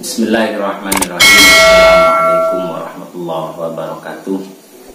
Bismillahirrahmanirrahim. Assalamualaikum warahmatullahi wabarakatuh.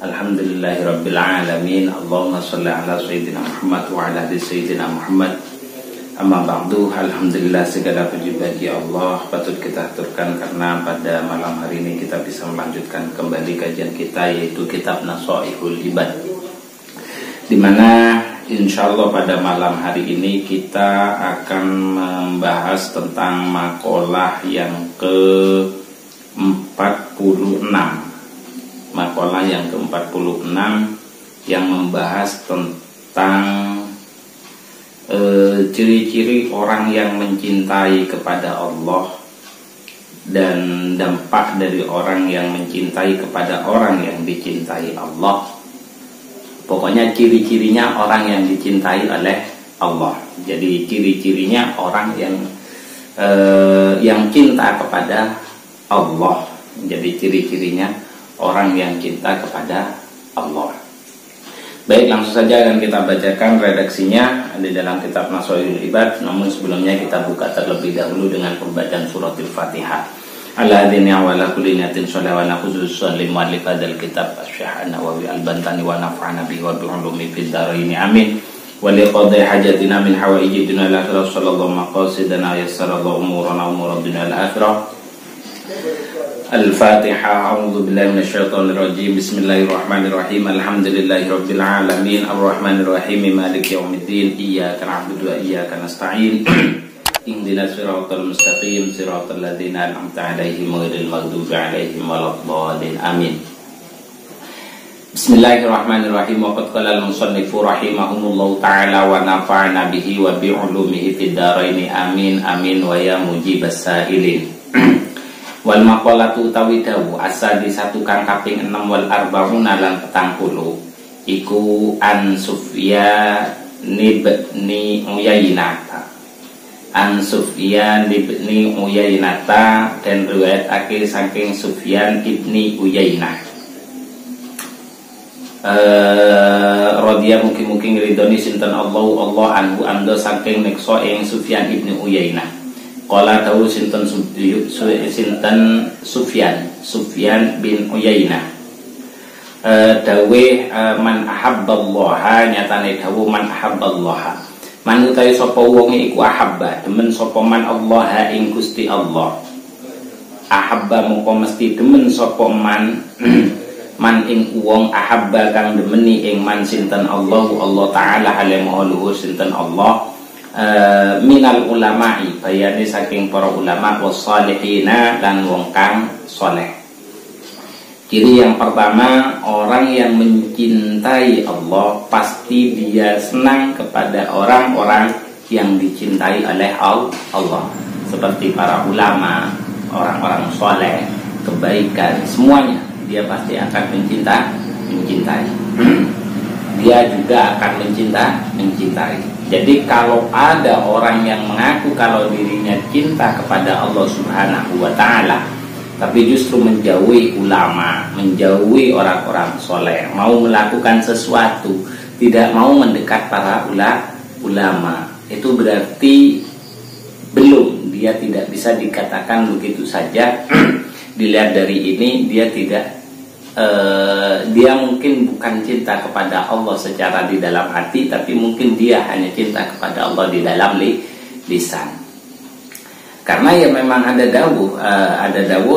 Alhamdulillahirabbil alamin. Allahumma shalli ala sayyidina Muhammad wa ala ali sayyidina Muhammad. Amma ba'du. Alhamdulillah, segala puji bagi Allah patut kita aturkan karena pada malam hari ini kita bisa melanjutkan kembali kajian kita, yaitu kitab Nashaihul Ibad, di mana insyaallah pada malam hari ini kita akan membahas tentang makalah yang ke-46. Makalah yang ke-46 yang membahas tentang ciri-ciri orang yang mencintai kepada Allah dan dampak dari orang yang mencintai kepada orang yang dicintai Allah. Pokoknya ciri-cirinya orang yang dicintai oleh Allah. Jadi ciri-cirinya orang yang cinta kepada Allah. Jadi ciri-cirinya orang yang cinta kepada Allah. Baik, langsung saja akan kita bacakan redaksinya di dalam kitab Nashaihul Ibad. Namun sebelumnya kita buka terlebih dahulu dengan pembacaan surat Al-Fatihah. Alladzi awala kulli niyatin shalawala khususan limu'allif hadzal kitab Asy-Syaikh An-Nawawi Al-Bantani wa nafa'ana bihi wa bi ulumi fid dharain amin. Wa liqadhi hajatina min hawaiji dunya wal akhirah sallallahu maqasidana yassarallahu umurana umur dunya wal akhirah. Al-Fatihah. A'udzu billahi minasyaitonir rajim. Bismillahirrahmanirrahim. Alhamdulillahirabbil alamin. Arrahmanir rahim. Maliki yaumiddin. Iyyaka na'budu wa iyyaka nasta'in. Ihdinas siratal mustaqim, siratal ladzina an'amta 'alaihim ghairil maghdubi 'alaihim waladdallin. Amin. Bismillahirrahmanirrahim. Wa qad qala al-musannifu rahimahumullahu ta'ala wa nafa'ana bihi wa bi 'ulumihi fid dharain. Amin amin wa ya mujibas sa'ilin. Wal maqalatu tawidawu asadi satu kang kaping 6 wal arba'una lan 40 iku an Sufyan ibni Uyainah. An Sufyan ibni Uyainah, dan riwayat akhir saking Sufyan ibni Uyainah. Radhiya mugi-mugi ridhoni sinten Allah anhu ando saking nekso ing Sufyan ibni Uyainah. Qala dawu sinten Sufyan bin Uyainah. Dawe man ahabballaha, nyatane dawu man ahabballaha. Man utawi sapa wonge iku ahabba, demen sapa man Allah ing Gusti Allah. Ahabba moko mesti demen sapa man man ing wong ahabba kang demeni ing man sinten Allah taala hale maha luhur sinten Allah. Minal ulama'i, bayane saking para ulama, wassalihina lan wong kang saleh. Ciri yang pertama, orang yang mencintai Allah pasti dia senang kepada orang-orang yang dicintai oleh Allah. Seperti para ulama, orang-orang soleh, kebaikan, semuanya dia pasti akan mencintai. Dia juga akan mencintai. Jadi kalau ada orang yang mengaku kalau dirinya cinta kepada Allah Subhanahu wa ta'ala, tapi justru menjauhi ulama, menjauhi orang-orang soleh, mau melakukan sesuatu, tidak mau mendekat para ulama, itu berarti dia tidak bisa dikatakan begitu saja. Dilihat dari ini, dia mungkin bukan cinta kepada Allah secara di dalam hati, tapi mungkin dia hanya cinta kepada Allah di dalam lisan. Karena ya memang ada dawuh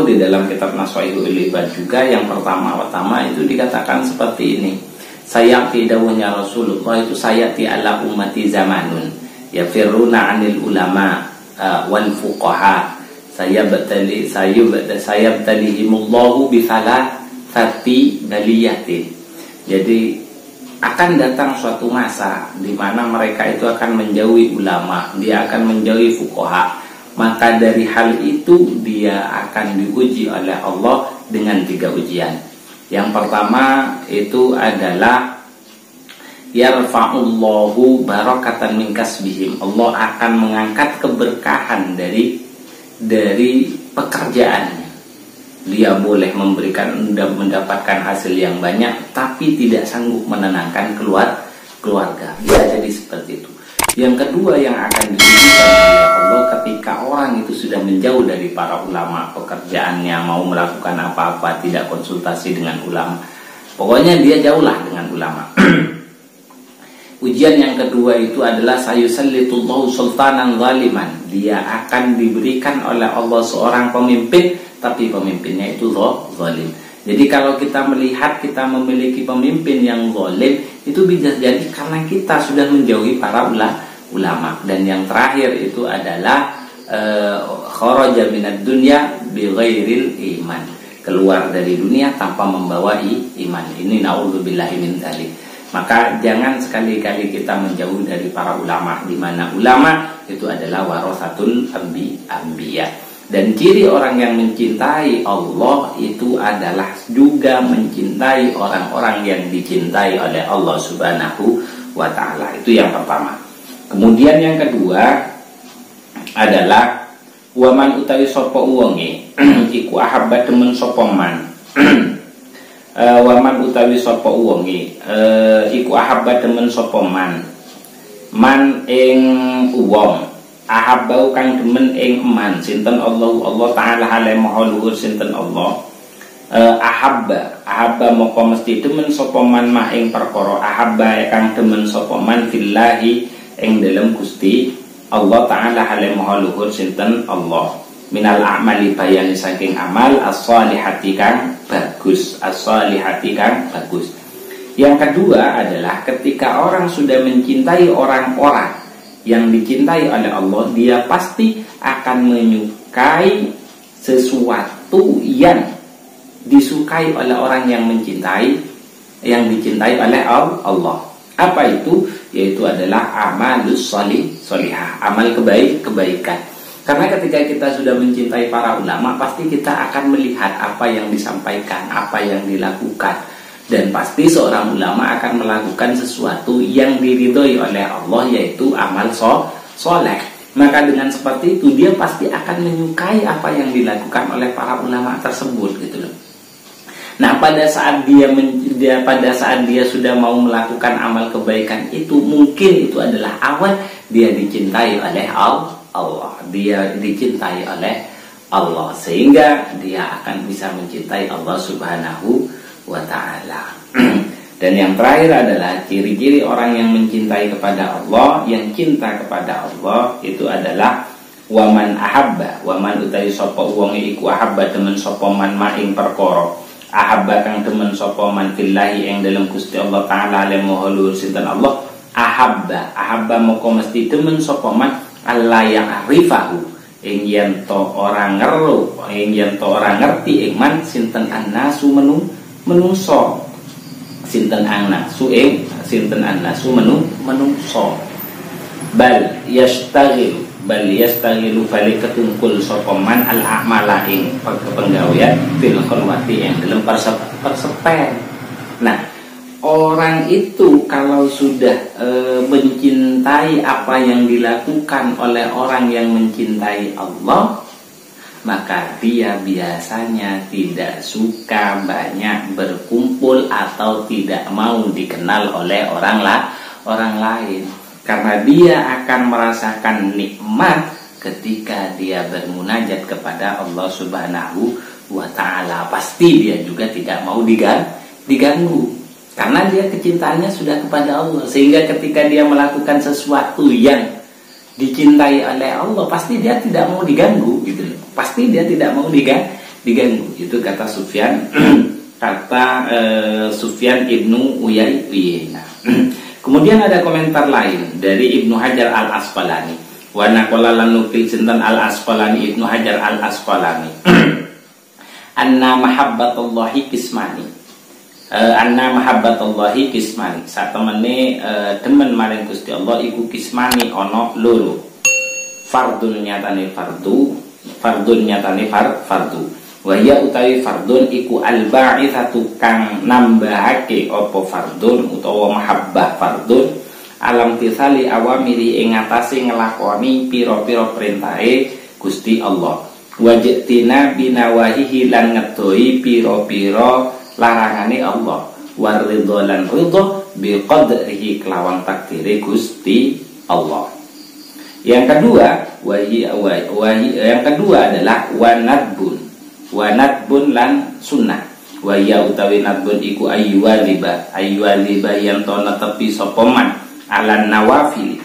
di dalam kitab Nashaihul Ibad juga, yang pertama itu dikatakan seperti ini. Sayati dawuhnya Rasulullah itu, sayati ala ummati zamanun yafiruna anil ulama wal fuqaha sayabtalihimullahu bi thalathati baliyatin. Jadi akan datang suatu masa di mana mereka itu akan menjauhi ulama, dia akan menjauhi fuqaha. Maka dari hal itu dia akan diuji oleh Allah dengan 3 ujian. Yang pertama itu adalah yarfa'ullahu barakatan min kasbihim. Allah akan mengangkat keberkahan dari pekerjaannya. Dia boleh mendapatkan hasil yang banyak, tapi tidak sanggup menenangkan keluarga. Bisa jadi seperti itu. Yang kedua yang akan diujikan oleh Allah ketika orang itu sudah menjauh dari para ulama, pekerjaannya mau melakukan apa-apa tidak konsultasi dengan ulama. Pokoknya dia jauhlah dengan ulama. Ujian yang kedua itu adalah sayusallitullahu sultanan zaliman. Dia akan diberikan oleh Allah seorang pemimpin, tapi pemimpinnya itu zalim. Jadi kalau kita melihat kita memiliki pemimpin yang zalim, itu bisa jadi karena kita sudah menjauhi para ulama. Dan yang terakhir itu adalah kharaja minad dunya bighairil iman. Keluar dari dunia tanpa membawa iman. Ini naudzubillahi min dzalik. Maka jangan sekali-kali kita menjauh dari para ulama, di mana ulama itu adalah warasatul anbiya. Dan ciri orang yang mencintai Allah itu adalah juga mencintai orang-orang yang dicintai oleh Allah Subhanahu wa ta'ala. Itu yang pertama. Kemudian yang kedua adalah waman utawi sapa wonge iku ahabba demen sapa man. Waman utawi sapa wonge iku ahabba demen sapa man ing wong ahabbau kang demen ing man sinten Allah taala alaihi mahaluhur sinten Allah. Ahabba moko mesti demen sapa man ma ing perkara ahabba kang demen sapa man fillahi ing dalem Gusti Allah taala alaihi mahaluhur sinten Allah. Minal a'mali bayani saking amal as-salihati kang bagus, as-salihati kang bagus. Yang kedua adalah ketika orang sudah mencintai orang-orang yang dicintai oleh Allah, dia pasti akan menyukai sesuatu yang disukai oleh orang yang mencintai, yang dicintai oleh Allah. Apa itu? Yaitu adalah amalus solihah, amal kebaikan. Karena ketika kita sudah mencintai para ulama, pasti kita akan melihat apa yang disampaikan, apa yang dilakukan. Dan pasti seorang ulama akan melakukan sesuatu yang diridhoi oleh Allah, yaitu amal soleh. Maka dengan seperti itu dia pasti akan menyukai apa yang dilakukan oleh para ulama tersebut, gitu loh. Nah, pada saat dia sudah mau melakukan amal kebaikan itu, mungkin itu adalah awal dia dicintai oleh Allah. Dia dicintai oleh Allah, sehingga dia akan bisa mencintai Allah Subhanahu wa ta'ala. Dan yang terakhir adalah ciri-ciri orang yang mencintai kepada Allah, yang cinta kepada Allah itu adalah waman ahabba, waman utawi sapa wong iku ahabba demen sapa man maing perkara ahabba kang demen sapa man fillahi ing dalem Gusti Allah taala alaihi mahaluhur sinten Allah. Ahabba moko mesti demen sapa man Allah yang arifahu ing yen to orang ngeru, ing yen to orang ngerti ing man sinten annasu menungso, sinten annasu ing sinten annasu menungso. Bal yastaghilu bali ketungkul sapa man al a'mala ing penggawean fil khalwati yang dalam persepen. Nah, orang itu kalau sudah mencintai apa yang dilakukan oleh orang yang mencintai Allah, maka dia biasanya tidak suka banyak berkumpul atau tidak mau dikenal oleh orang lain. Karena dia akan merasakan nikmat ketika dia bermunajat kepada Allah Subhanahu wa ta'ala. Pasti dia juga tidak mau diganggu. Karena dia kecintaannya sudah kepada Allah, sehingga ketika dia melakukan sesuatu yang dicintai oleh Allah, pasti dia tidak mau diganggu, gitu loh. Pasti dia tidak mau diganggu. Itu kata Sufyan, Sufyan ibnu Uyainah. Kemudian ada komentar lain dari Ibnu Hajar al-Asqalani. Wa naqala lan nukil sinten al-Asqalani Ibnu Hajar al-Asqalani. Anna mahabbatullahi qismani. Anna mahabbatullahi qismani. Satemene demen maring Gusti Allah iku qismani ana loro. Fardun nyatane fardu. Wahya utawi fardun iku al-ba'itsatu kang nambahake apa fardun utawa mahabbah fardun alam tisali awamiri ing atase nglakoni pira-pira perintahe Gusti Allah. Wajtina binawahihi lan ngedoi pira-pira larangane Allah. Waridho lan ridho biqadrihi kelawan takdire Gusti Allah. Yang kedua, yang kedua adalah wanadbun lan sunnah. Waya utawi nadbun iku ayyuwaziba yang tona tepi sopoman alan nawafil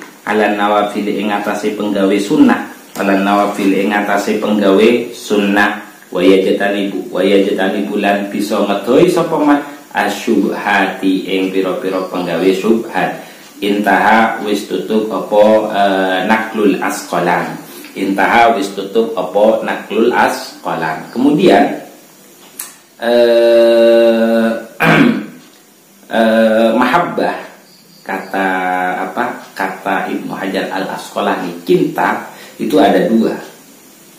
ing atase penggawe sunnah, alan nawafil ing atase penggawe sunnah. Waya jetanibu lan bisa ngedoi sopoman asyubhati ing pira-pira penggawe syubhat. Intaha wis tutup apa naklul asqalan. Intaha wis tutup apa naklul asqalan. Kemudian mahabbah, kata Ibnu Hajar Al-Asqalani, cinta itu ada dua.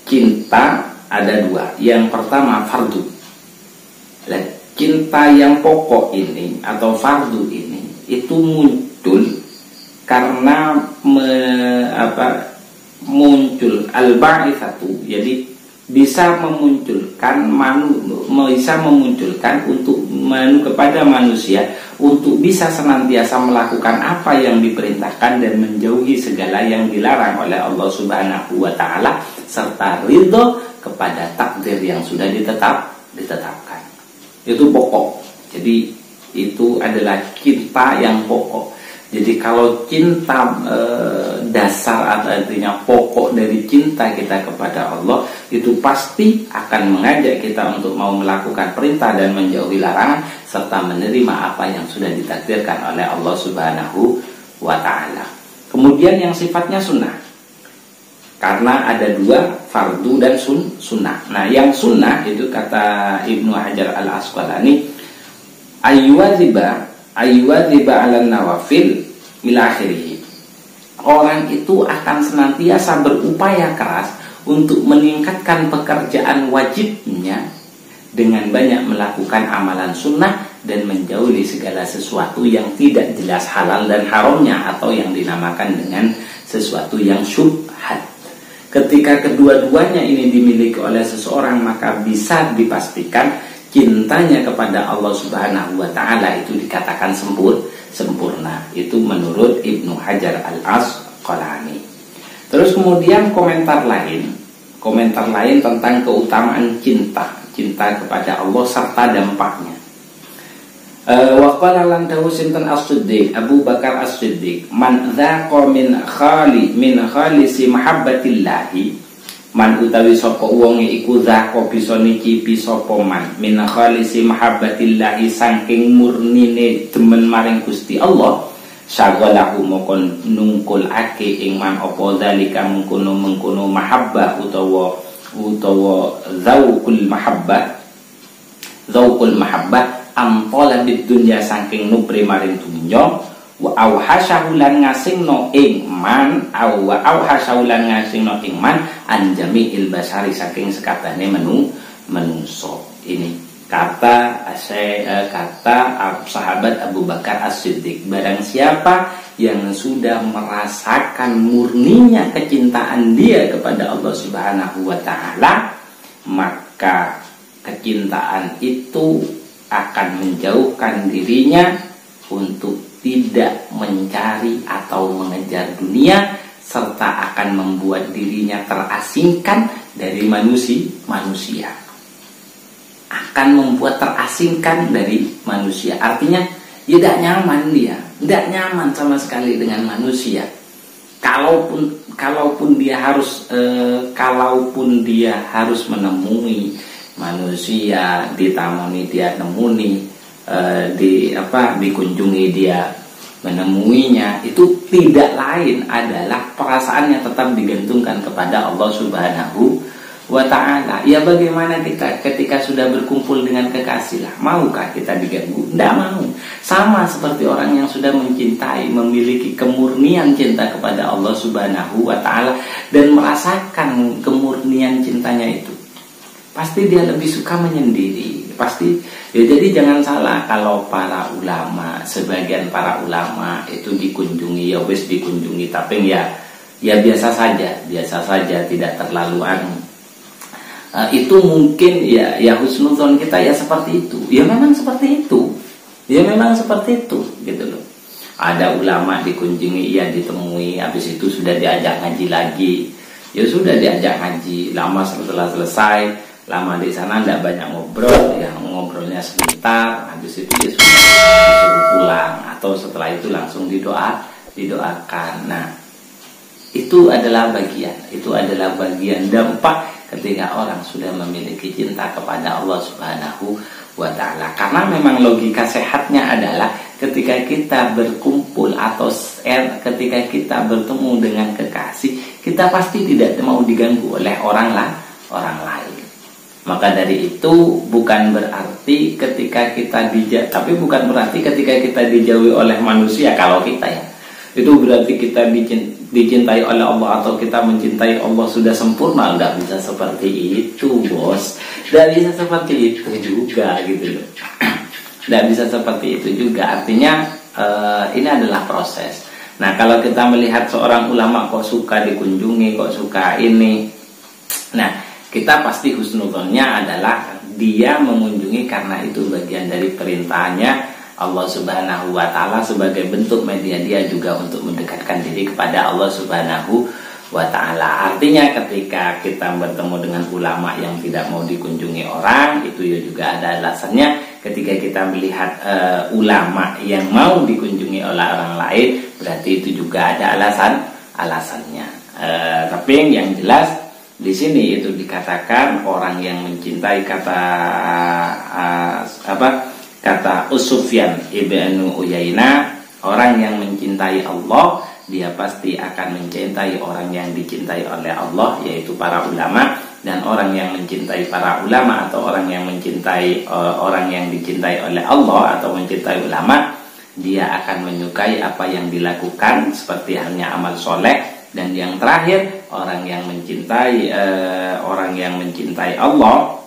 Cinta ada dua. Yang pertama fardu. Cinta yang pokok ini atau fardu ini itu muncul karena muncul al-ba'itsatu, jadi bisa memunculkan untuk kepada manusia untuk bisa senantiasa melakukan apa yang diperintahkan dan menjauhi segala yang dilarang oleh Allah Subhanahu wa taala, serta ridho kepada takdir yang sudah ditetapkan. Itu pokok. Jadi itu adalah cinta yang pokok. Jadi kalau cinta dasar atau artinya pokok dari cinta kita kepada Allah, itu pasti akan mengajak kita untuk mau melakukan perintah dan menjauhi larangan, serta menerima apa yang sudah ditakdirkan oleh Allah Subhanahu wa ta'ala. Kemudian yang sifatnya sunnah, karena ada dua, fardu dan sunnah. Nah, yang sunnah itu kata Ibnu Hajar Al-Asqalani, ayyuwaziba ala nawafil ila akhirih. Orang itu akan senantiasa berupaya keras untuk meningkatkan pekerjaan wajibnya dengan banyak melakukan amalan sunnah dan menjauhi segala sesuatu yang tidak jelas halal dan haramnya atau yang dinamakan dengan sesuatu yang syubhat. Ketika kedua-duanya ini dimiliki oleh seseorang, maka bisa dipastikan cintanya kepada Allah Subhanahu wa ta'ala itu dikatakan sempurna. Itu menurut Ibnu Hajar Al-Asqalani. Terus kemudian komentar lain tentang keutamaan cinta kepada Allah serta dampaknya. Wa qala lan dawu sinten As-Siddiq, Abu Bakar As-Siddiq, man dzaqa min khalisi mahabbatillahi, man utawi sapa wong iku zako bisa nicipi sapa man min khalisi mahabbatillahi saking murnine demen maring Gusti Allah, syaghalahu mokon nungkulake ing man apa zalika mengkono mahabbah utawa zaukul mahabbah ampola bid dunya saking nupri maring dunya, wa auhasyahu lan ngasingno ing man anjami ilbasari saking sekabehane menungso. Ini kata sahabat Abu Bakar As-Siddiq, barang siapa yang sudah merasakan murninya kecintaan dia kepada Allah Subhanahu wa ta'ala, maka kecintaan itu akan menjauhkan dirinya untuk tidak mencari atau mengejar dunia, serta akan membuat dirinya terasingkan dari manusia. Akan membuat terasingkan dari manusia. Artinya tidak nyaman dia, tidak nyaman sama sekali dengan manusia. Kalaupun dia harus menemui manusia, ditamoni dia nemuni, dikunjungi dia menemuinya, itu tidak lain adalah perasaannya tetap digantungkan kepada Allah Subhanahu wa ta'ala. Ya bagaimana kita ketika sudah berkumpul dengan kekasih lah, maukah kita diganggu? Tidak mau. Sama seperti orang yang sudah mencintai, memiliki kemurnian cinta kepada Allah Subhanahu wa ta'ala dan merasakan kemurnian cintanya itu, pasti dia lebih suka menyendiri. Pasti ya. Jadi jangan salah kalau para ulama, sebagian para ulama itu dikunjungi, ya wis dikunjungi, tapi ya biasa saja, tidak terlalu itu mungkin ya husnuzon kita ya seperti itu. Ya memang seperti itu gitu loh. Ada ulama dikunjungi, ia ditemui, habis itu sudah diajak ngaji lagi. Ya sudah diajak ngaji, lama setelah selesai, lama di sana tidak banyak ngobrol, ya ngobrolnya sebentar, habis itu ya sudah disuruh pulang, atau setelah itu langsung didoakan. Nah, itu adalah bagian dampak ketika orang sudah memiliki cinta kepada Allah Subhanahu wa ta'ala. Karena memang logika sehatnya adalah ketika kita berkumpul atau ketika kita bertemu dengan kekasih, kita pasti tidak mau diganggu oleh orang lain. Maka dari itu bukan berarti ketika kita dijauhi oleh manusia, kalau kita ya itu berarti kita dicintai oleh Allah atau kita mencintai Allah sudah sempurna. Nggak bisa seperti itu, bos. Nggak bisa seperti itu juga gitu loh. Nggak bisa seperti itu juga. Artinya ini adalah proses. Nah, kalau kita melihat seorang ulama kok suka dikunjungi, kok suka ini, nah kita pasti husnudzonnya adalah dia mengunjungi karena itu bagian dari perintahnya Allah Subhanahu wa ta'ala, sebagai bentuk media dia juga untuk mendekatkan diri kepada Allah Subhanahu wa ta'ala. Artinya ketika kita bertemu dengan ulama yang tidak mau dikunjungi orang, itu ya juga ada alasannya. Ketika kita melihat ulama yang mau dikunjungi oleh orang lain, berarti itu juga ada alasannya. Tapi yang jelas di sini itu dikatakan orang yang mencintai, kata Sufyan ibnu Uyainah, orang yang mencintai Allah, dia pasti akan mencintai orang yang dicintai oleh Allah, yaitu para ulama. Dan orang yang mencintai para ulama atau orang yang mencintai orang yang dicintai oleh Allah atau mencintai ulama, dia akan menyukai apa yang dilakukan seperti halnya amal soleh. Dan yang terakhir, orang yang mencintai Allah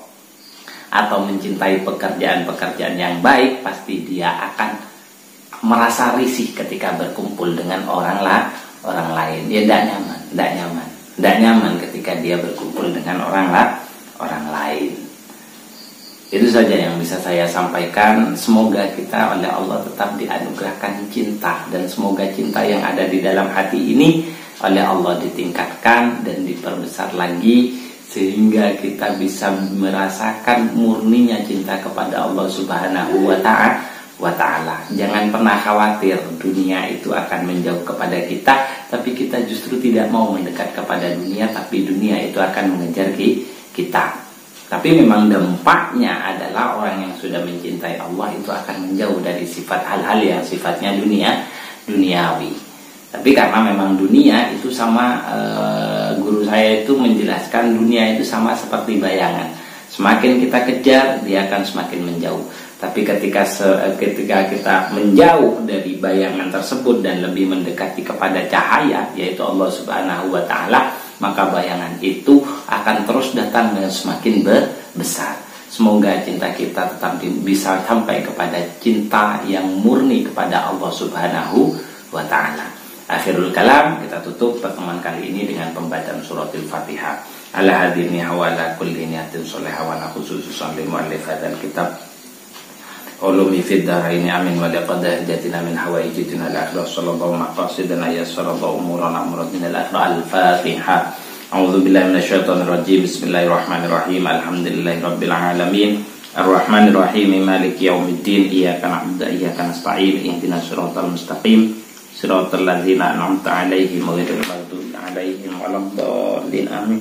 atau mencintai pekerjaan-pekerjaan yang baik, pasti dia akan merasa risih ketika berkumpul dengan orang lain. Dia tidak nyaman ketika dia berkumpul dengan orang lain. Itu saja yang bisa saya sampaikan. Semoga kita oleh Allah tetap dianugerahkan cinta, dan semoga cinta yang ada di dalam hati ini oleh Allah ditingkatkan dan diperbesar lagi, sehingga kita bisa merasakan murninya cinta kepada Allah Subhanahu wa ta'ala. Jangan pernah khawatir dunia itu akan menjauh kepada kita, tapi kita justru tidak mau mendekat kepada dunia, tapi dunia itu akan mengejar kita. Tapi memang dampaknya adalah orang yang sudah mencintai Allah itu akan menjauh dari sifat hal-hal yang sifatnya duniawi. Tapi karena memang dunia itu sama, guru saya itu menjelaskan dunia itu sama seperti bayangan. Semakin kita kejar, dia akan semakin menjauh. Tapi ketika kita menjauh dari bayangan tersebut dan lebih mendekati kepada cahaya, yaitu Allah Subhanahu wa ta'ala, maka bayangan itu akan terus datang dan semakin besar. Semoga cinta kita tetap bisa sampai kepada cinta yang murni kepada Allah Subhanahu wa ta'ala. Akhirul kalam, kita tutup pertemuan kali ini dengan pembacaan suratul Fatihah. Ala hadini hawala kulli niyatin sholihah wa khususan lil muallif hadzal kitab. Ulumi fid daraini amin wa liqadah jatina min hawaijitina al-akhirah sallallahu maqasidana ya sallallahu umurana muradina al-akhirah. Al-Fatihah. A'udzu billahi minasyaitonir rajim. Bismillahirrahmanirrahim. Alhamdulillahi rabbil alamin. Ar-Rahmanir Rahim. Maliki yaumiddin. Iyyaka na'budu wa iyyaka nasta'in. Ihdinas siratal mustaqim. Siratal ladzina an'amta 'alaihim ghairil maghdubi 'alaihim waladdallin. Amin.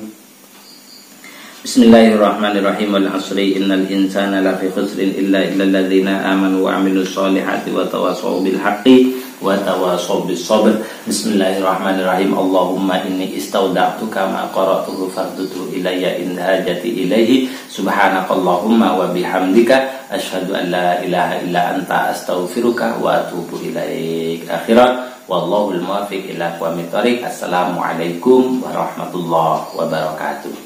Bismillahirrahmanirrahim. Wal 'asri innal insana lafi khusrin illa ladzina amanu wa 'amilus solihati wa tawassaw bil haqqi wa tawassaw bis sabr. Bismillahirrahmanirrahim. Allahumma inni istauda'tuka ma qara'tuhu fardudhu ilayya in hajati ilaihi. Subhanakallahumma wa bihamdika asyhadu an la ilaha illa anta astaghfiruka wa atubu ilaik. Akhirat, wallahul muwaffiq ila aqwamit thoriq. Assalamualaikum warahmatullahi wabarakatuh.